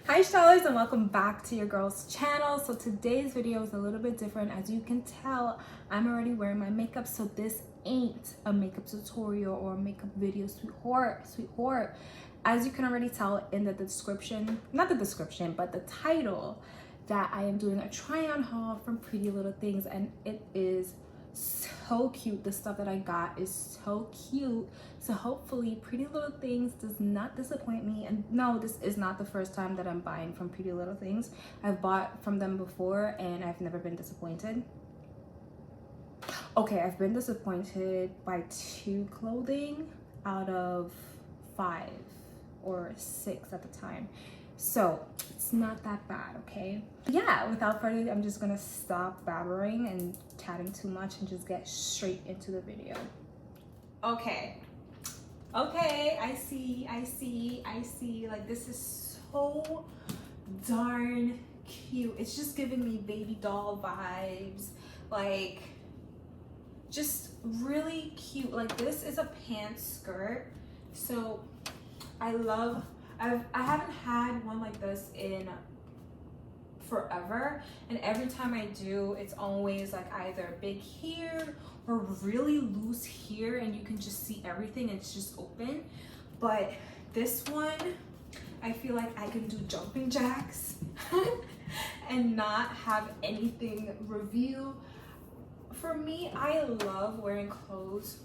Hi stylers, and welcome back to your girl's channel. So today's video is a little bit different. As you can tell, I'm already wearing my makeup, so this ain't a makeup tutorial or a makeup video, sweetheart. As you can already tell in the description, not the description, but the title, that I am doing a try on haul from PrettyLittleThing, and it is so cute. The stuff that I got is so cute, so hopefully PrettyLittleThing does not disappoint me. And no, this is not the first time that I'm buying from PrettyLittleThing. I've bought from them before and I've never been disappointed. Okay, I've been disappointed by 2 clothing out of 5 or 6 at the time, so it's not that bad. Okay, yeah, without further ado, I'm just gonna stop babbling and chatting too much and just get straight into the video. Okay, I see, like, this is so darn cute. It's just giving me baby doll vibes, like just really cute. Like, this is a pant skirt, so I haven't had one like this in forever, and every time I do, it's always like either big here or really loose here, and you can just see everything. It's just open. But this one, I feel like I can do jumping jacks and not have anything reveal. For me, I love wearing clothes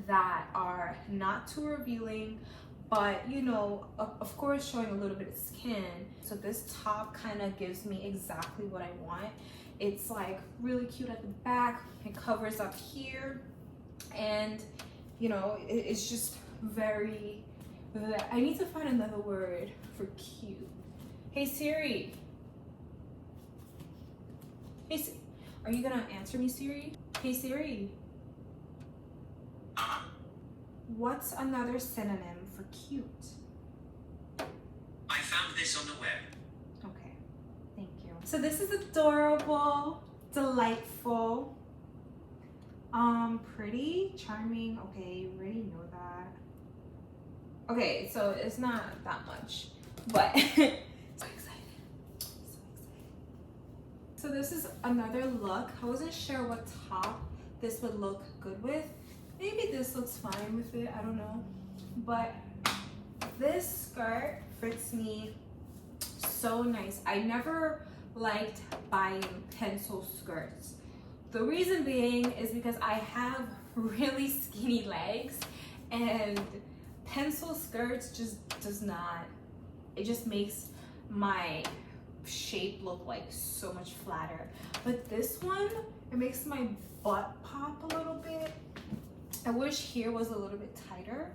that are not too revealing, but you know, of course, showing a little bit of skin. So this top kind of gives me exactly what I want. It's like really cute at the back, it covers up here, and you know, it's just very, I need to find another word for cute. Hey Siri. Are you gonna answer me, Siri? Hey Siri. What's another synonym for cute? I found this on the web. Okay, thank you. So this is adorable, delightful, pretty, charming. Okay, you already know that. Okay, so it's not that much, but so excited. So this is another look. I wasn't sure what top this would look good with. Maybe this looks fine with it, I don't know. But this skirt fits me so nice. I never liked buying pencil skirts. The reason being is because I have really skinny legs, and pencil skirts just does not, it just makes my shape look like so much flatter. But this one, it makes my butt pop a little bit. I wish here was a little bit tighter,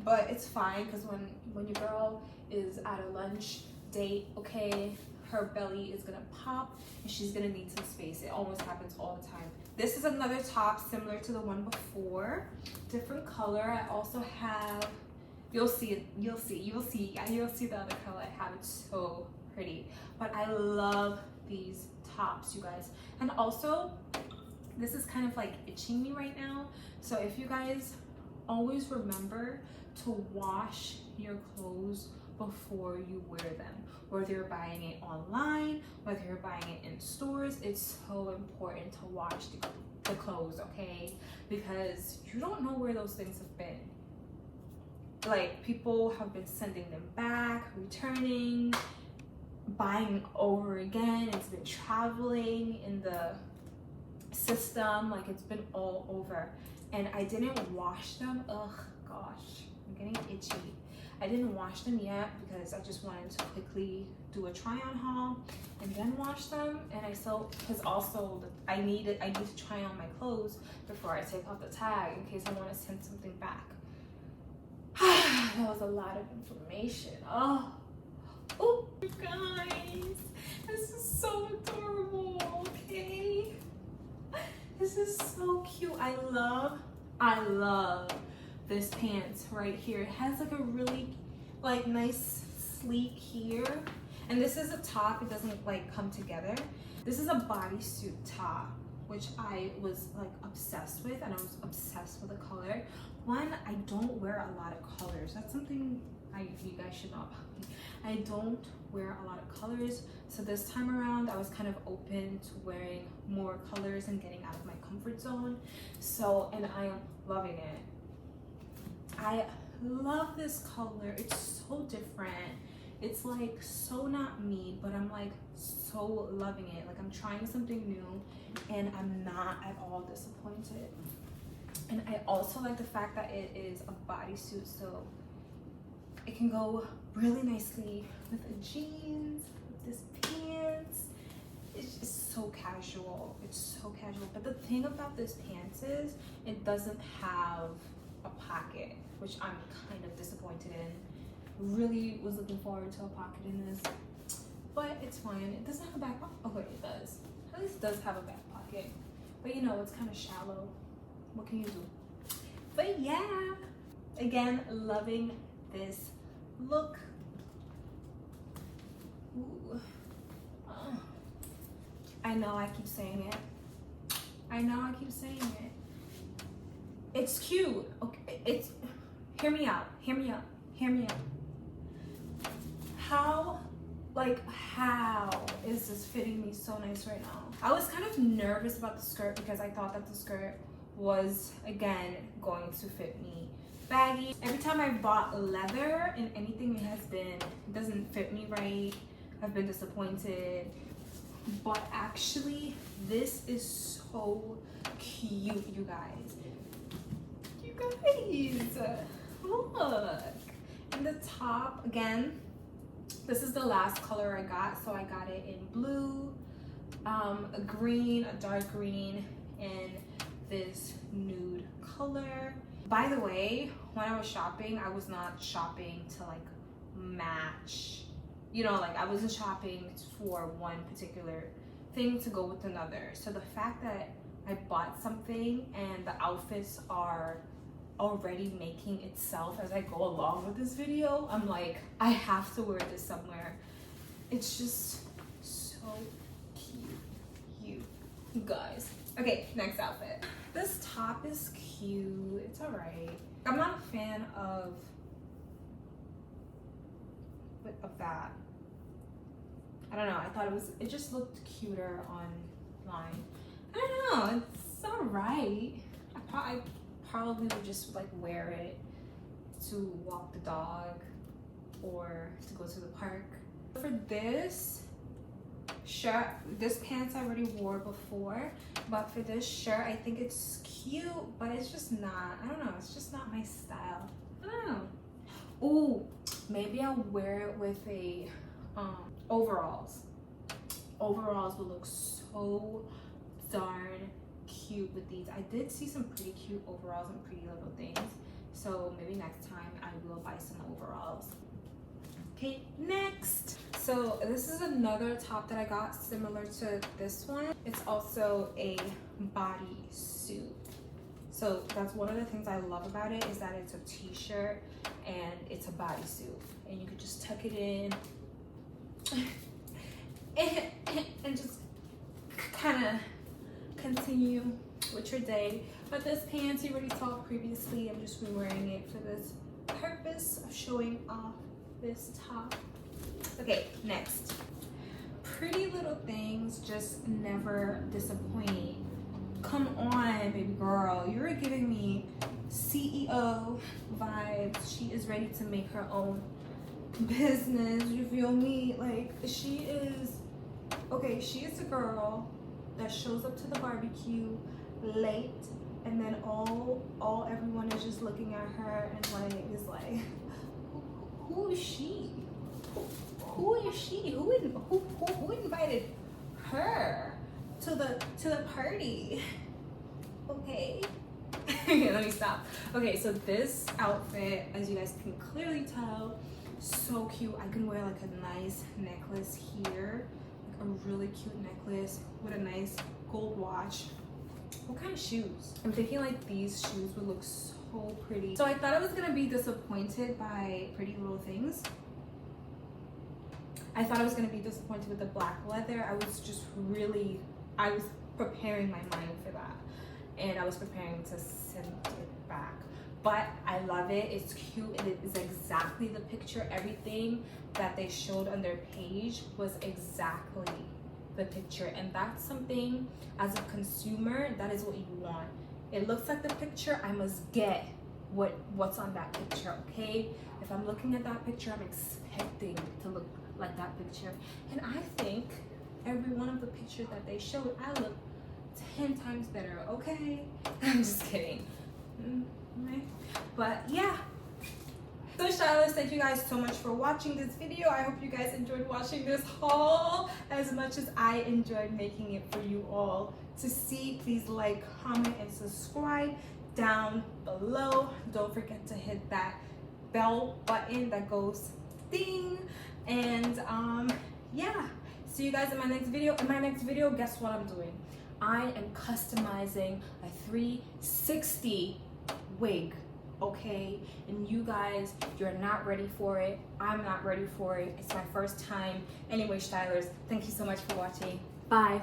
but it's fine, because when your girl is at a lunch date, okay, her belly is gonna pop and she's gonna need some space. It almost happens all the time. This is another top similar to the one before, different color. I also have, you'll see it, you'll see the other color I have. It's so pretty. But I love these tops, you guys. And also, this is kind of like itching me right now, so if you guys always remember to wash your clothes before you wear them, whether you're buying it online, whether you're buying it in stores, it's so important to wash the clothes, okay? Because you don't know where those things have been. Like, people have been sending them back, returning, buying over again. It's been traveling in the system, like it's been all over, and I didn't wash them. Ugh, gosh, I'm getting itchy. I didn't wash them yet because I just wanted to quickly do a try on haul and then wash them. And I still, because also I need to try on my clothes before I take off the tag in case I want to send something back. That was a lot of information. Oh, you guys, this is so adorable. Okay, this is so cute. I love this pants right here. It has like a really like nice sleek here, and this is a top. It doesn't like come together. This is a bodysuit top, which I was like obsessed with, and I was obsessed with the color. One, I don't wear a lot of colors. That's something You guys should know about me. I don't wear a lot of colors, so this time around I was kind of open to wearing more colors and getting out of my comfort zone. So, and I am loving it. I love this color. It's so different. It's like so not me, but I'm like so loving it. Like I'm trying something new and I'm not at all disappointed. And I also like the fact that it is a bodysuit, so it can go really nicely with the jeans, with this pants. It's just so casual. It's so casual. But the thing about this pants is it doesn't have a pocket, which I'm kind of disappointed in. Really was looking forward to a pocket in this, but it's fine. It doesn't have a back pocket. Oh wait, it does. At least it does have a back pocket, but you know, it's kind of shallow. What can you do? But yeah, again, loving this look. Ooh. I know I keep saying it. I know I keep saying it. It's cute. Okay, it's, hear me out. Hear me out. Hear me out. How is this fitting me so nice right now? I was kind of nervous about the skirt because I thought that the skirt was again going to fit me baggy. Every time I bought leather in anything, it doesn't fit me right. I've been disappointed. But actually, this is so cute, you guys. You guys, look. And the top, again, this is the last color I got, so I got it in blue, a green, a dark green, and this nude color. By the way, when I was shopping, I was not shopping to like match, you know, like I wasn't shopping for one particular thing to go with another. So the fact that I bought something and the outfits are already making itself as I go along with this video, I'm like, I have to wear this somewhere. It's just so cute, you guys. Okay, next outfit. This top is cute. It's all right. I'm not a fan of that. I don't know. I thought it just looked cuter online. I don't know. It's all right. I probably would just like wear it to walk the dog or to go to the park. For this shirt, this pants I already wore before, but for this shirt, I think it's cute, but it's just not, I don't know, it's just not my style. I don't know. Ooh, maybe I'll wear it with a overalls. Overalls will look so darn cute with these. I did see some pretty cute overalls and PrettyLittleThings, so maybe next time I will buy some overalls. Okay, next. So this is another top that I got similar to this one. It's also a bodysuit. So that's one of the things I love about it, is that it's a t-shirt and it's a bodysuit, and you could just tuck it in and just kind of continue with your day. But this pants you already saw previously, I'm just wearing it for this purpose of showing off this top. Okay, next. PrettyLittleThings just never disappoint. Come on, baby girl. You're giving me CEO vibes. She is ready to make her own business. You feel me? Like, she is, okay, she is a girl that shows up to the barbecue late, and then everyone is just looking at her and like is like, who is she? Who is she? Who invited her to the party? Okay. Let me stop. Okay, so this outfit, as you guys can clearly tell, so cute. I can wear like a nice necklace here, like a really cute necklace with a nice gold watch. What kind of shoes? I'm thinking like these shoes would look so pretty. So I thought I was gonna be disappointed by PrettyLittleThings. I thought I was gonna be disappointed with the black leather. I was preparing my mind for that, and I was preparing to send it back. but I love it. It's cute. It is exactly the picture. Everything that they showed on their page was exactly the picture, and that's something as a consumer, that is what you want. It looks like the picture, I must get what's on that picture, okay? If I'm looking at that picture, I'm expecting to look like that picture. And I think every one of the pictures that they showed, I look 10 times better, okay? I'm just kidding. But yeah. So stylists, thank you guys so much for watching this video. I hope you guys enjoyed watching this haul as much as I enjoyed making it for you all to see. Please like, comment, and subscribe down below. Don't forget to hit that bell button that goes ding. And yeah, see you guys in my next video. In my next video, guess what I'm doing? I am customizing a 360 wig, okay? And you guys, you're not ready for it. I'm not ready for it. It's my first time. Anyway, stylers, thank you so much for watching. Bye.